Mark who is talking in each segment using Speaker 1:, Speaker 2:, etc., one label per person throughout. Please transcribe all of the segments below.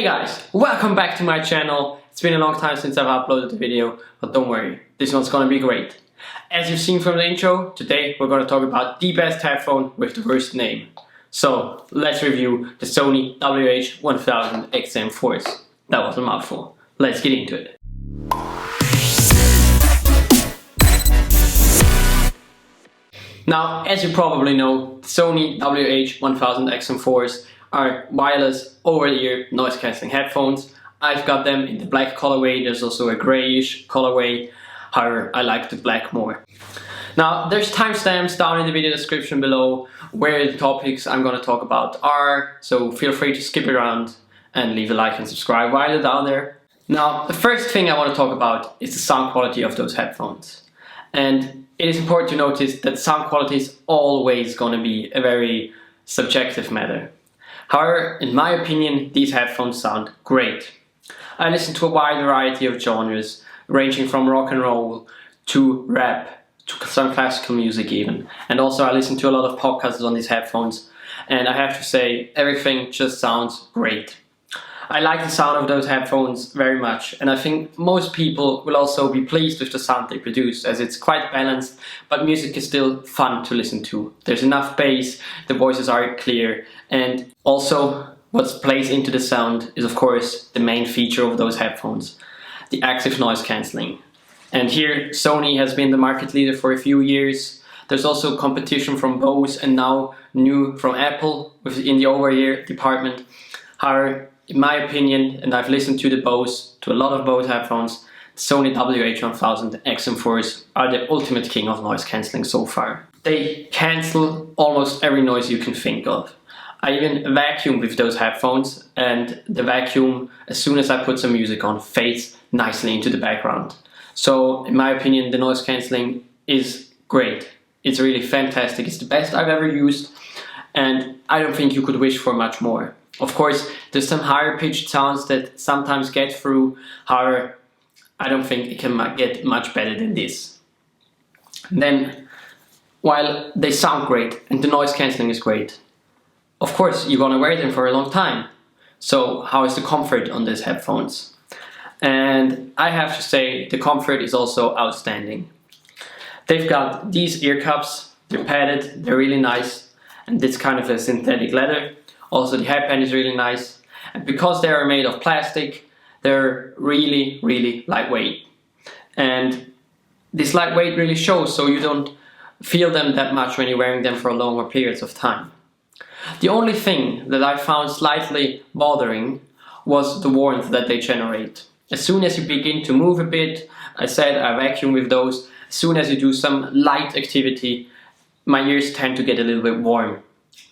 Speaker 1: guys, welcome back to my channel. It's been a long time since I've uploaded a video, but don't worry, this one's gonna be great. As you've seen from the intro, today we're gonna talk about the best headphone with the worst name. So let's review the Sony WH-1000 XM4s. That was a mouthful. Let's get into it. Now, as you probably know, the Sony WH-1000 XM4s are wireless over-the-ear noise cancelling headphones. I've got them in the black colorway. There's also a grayish colorway. However, I like the black more. Now, there's timestamps down in the video description below where the topics I'm going to talk about are, so feel free to skip around and leave a like and subscribe while you're down there. Now, the first thing I want to talk about is the sound quality of those headphones. And it is important to notice that sound quality is always going to be a very subjective matter. However, in my opinion, these headphones sound great. I listen to a wide variety of genres, ranging from rock and roll to rap to some classical music even. And also I listen to a lot of podcasts on these headphones, and I have to say, everything just sounds great. I like the sound of those headphones very much, and I think most people will also be pleased with the sound they produce, as it's quite balanced, but music is still fun to listen to. There's enough bass, the voices are clear, and also what plays into the sound is of course the main feature of those headphones, the active noise cancelling. And here Sony has been the market leader for a few years. There's also competition from Bose and now new from Apple in the over-ear department. However, in my opinion, and I've listened to a lot of Bose headphones, Sony WH-1000 XM4s are the ultimate king of noise cancelling so far. They cancel almost every noise you can think of. I even vacuum with those headphones, and the vacuum, as soon as I put some music on, fades nicely into the background. So in my opinion, the noise cancelling is great. It's really fantastic. It's the best I've ever used, and I don't think you could wish for much more. Of course, there's some higher pitched sounds that sometimes get through. However, I don't think it can get much better than this. Then, while they sound great and the noise cancelling is great, of course you're gonna wear them for a long time. So how is the comfort on these headphones? And I have to say, the comfort is also outstanding. They've got these ear cups, they're padded, they're really nice, and it's kind of a synthetic leather. Also, the headband is really nice, and because they are made of plastic, they're really, really lightweight. And this lightweight really shows, so you don't feel them that much when you're wearing them for longer periods of time. The only thing that I found slightly bothering was the warmth that they generate. As soon as you begin to move a bit, I said I vacuum with those, as soon as you do some light activity, my ears tend to get a little bit warm.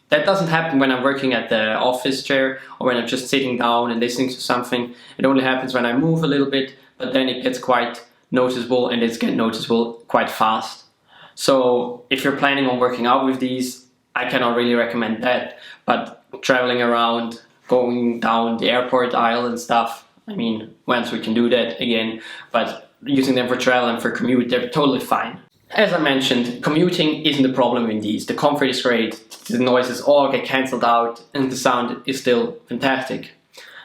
Speaker 1: That doesn't happen when I'm working at the office chair or when I'm just sitting down and listening to something. It only happens when I move a little bit, but then it gets quite noticeable, and it's getting noticeable quite fast. So if you're planning on working out with these, I cannot really recommend that. But traveling around, going down the airport aisle and stuff, I mean, once we can do that again, but using them for travel and for commute, they're totally fine. As I mentioned, commuting isn't a problem in these. The comfort is great, the noises all get cancelled out, and the sound is still fantastic.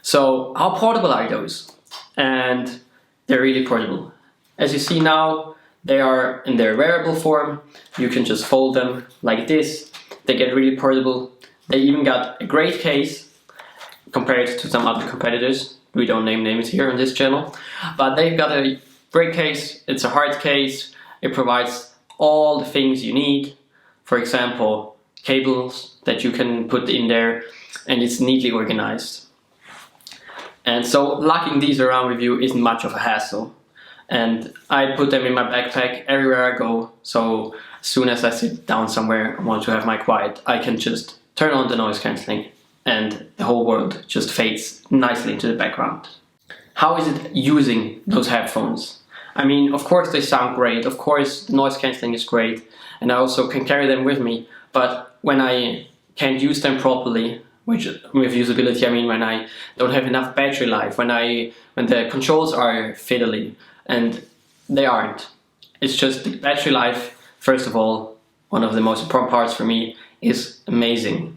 Speaker 1: So how portable are those? And they're really portable. As you see now, they are in their wearable form. You can just fold them like this. They get really portable. They even got a great case compared to some other competitors. We don't name names here on this channel, but they've got a great case. It's a hard case. It provides all the things you need. For example, cables that you can put in there, and it's neatly organized. And so lugging these around with you isn't much of a hassle. And I put them in my backpack everywhere I go, so as soon as I sit down somewhere and want to have my quiet, I can just turn on the noise cancelling and the whole world just fades nicely into the background. How is it using those headphones? I mean, of course they sound great, of course the noise cancelling is great, and I also can carry them with me, but when I can't use them properly, which with usability I mean when I don't have enough battery life, when the controls are fiddly, and they aren't. It's just the battery life, first of all, one of the most important parts for me, is amazing.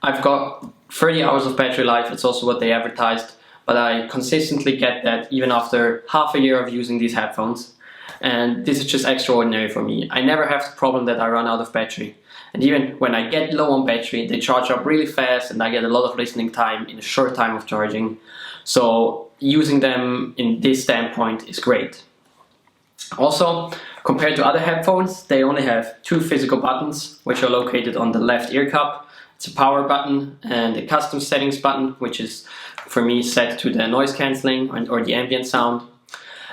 Speaker 1: I've got 30 hours of battery life, it's also what they advertised, but I consistently get that even after half a year of using these headphones. And this is just extraordinary for me. I never have the problem that I run out of battery. And even when I get low on battery, they charge up really fast and I get a lot of listening time in a short time of charging. So using them in this standpoint is great. Also, compared to other headphones, they only have 2 physical buttons, which are located on the left ear cup. It's a power button and a custom settings button, which is for me set to the noise cancelling or the ambient sound.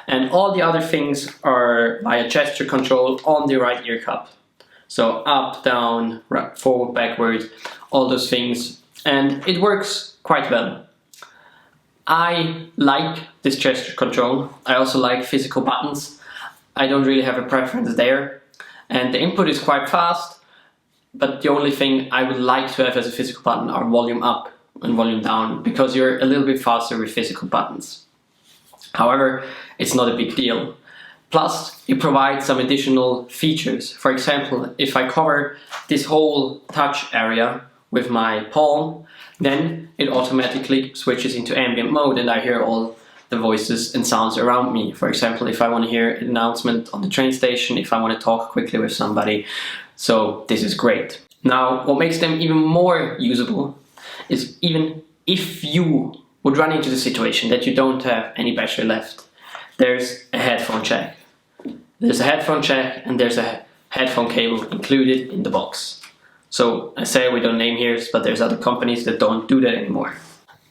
Speaker 1: And all the other things are via gesture control on the right ear cup. So up, down, right, forward, backward, all those things. And it works quite well. I like this gesture control. I also like physical buttons. I don't really have a preference there. And the input is quite fast. But the only thing I would like to have as a physical button are volume up and volume down, because you're a little bit faster with physical buttons. However, it's not a big deal. Plus, it provides some additional features. For example, if I cover this whole touch area with my palm, then it automatically switches into ambient mode and I hear all the voices and sounds around me. For example, if I want to hear an announcement on the train station, if I want to talk quickly with somebody. So this is great. Now, what makes them even more usable is even if you would run into the situation that you don't have any battery left, there's a headphone jack. There's a headphone jack and there's a headphone cable included in the box. So I say we don't name here, but there's other companies that don't do that anymore.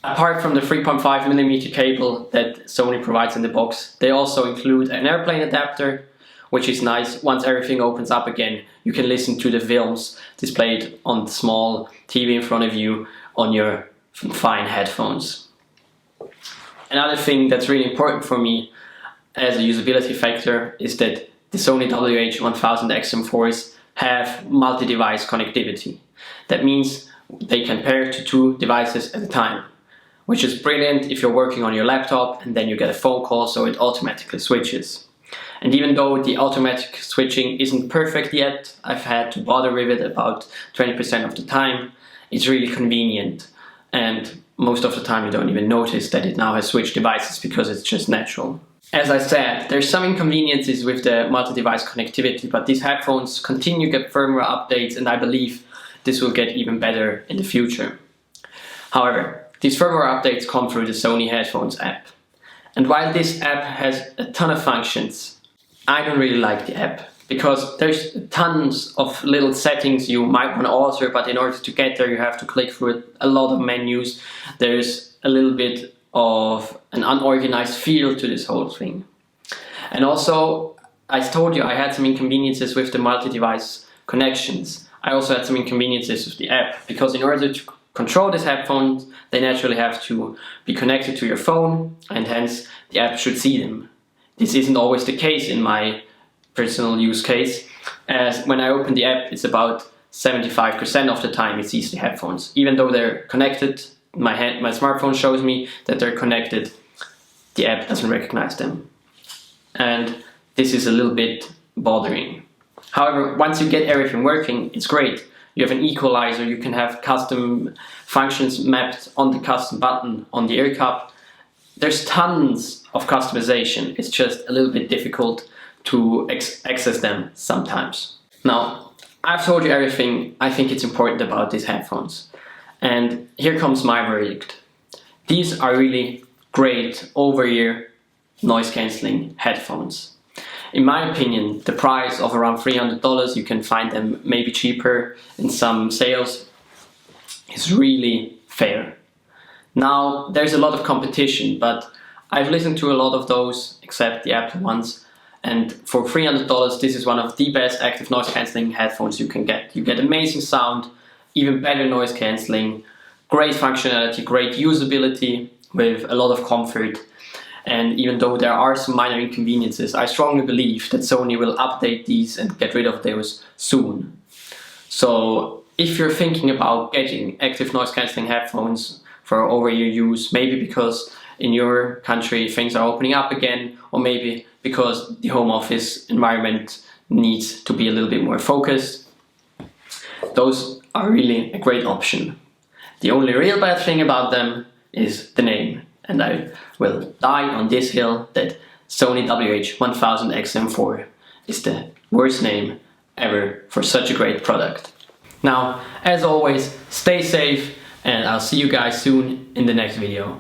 Speaker 1: Apart from the 3.5mm cable that Sony provides in the box, they also include an airplane adapter, which is nice. Once everything opens up again, you can listen to the films displayed on the small TV in front of you on your fine headphones. Another thing that's really important for me as a usability factor is that the Sony WH-1000 XM4s have multi-device connectivity. That means they can pair to 2 devices at a time, which is brilliant if you're working on your laptop and then you get a phone call, so it automatically switches. And even though the automatic switching isn't perfect yet, I've had to bother with it about 20% of the time, it's really convenient. And most of the time you don't even notice that it now has switched devices because it's just natural. As I said, there's some inconveniences with the multi-device connectivity, but these headphones continue to get firmware updates and I believe this will get even better in the future. However, these firmware updates come through the Sony Headphones app. And while this app has a ton of functions, I don't really like the app because there's tons of little settings you might want to alter, but in order to get there you have to click through a lot of menus. There's a little bit of an unorganized feel to this whole thing. And also, I told you I had some inconveniences with the multi-device connections. I also had some inconveniences with the app because in order to control these headphones, they naturally have to be connected to your phone and hence the app should see them. This isn't always the case in my personal use case, as when I open the app it's about 75% of the time it sees the headphones. Even though they're connected, my smartphone shows me that they're connected, the app doesn't recognize them. And this is a little bit bothering. However, once you get everything working, it's great. You have an equalizer, you can have custom functions mapped on the custom button on the ear cup. There's tons of customization. It's just a little bit difficult to access them sometimes. Now, I've told you everything I think it's important about these headphones. And here comes my verdict. These are really great over-ear noise cancelling headphones. In my opinion, the price of around $300, you can find them maybe cheaper in some sales, is really fair. Now, there's a lot of competition, but I've listened to a lot of those, except the Apple ones, and for $300, this is one of the best active noise cancelling headphones you can get. You get amazing sound, even better noise cancelling, great functionality, great usability with a lot of comfort. And even though there are some minor inconveniences, I strongly believe that Sony will update these and get rid of those soon. So if you're thinking about getting active noise cancelling headphones for over-ear use, maybe because in your country things are opening up again, or maybe because the home office environment needs to be a little bit more focused, those are really a great option. The only real bad thing about them is the name, and I will die on this hill that Sony WH-1000 XM4 is the worst name ever for such a great product. Now, as always, stay safe, and I'll see you guys soon in the next video.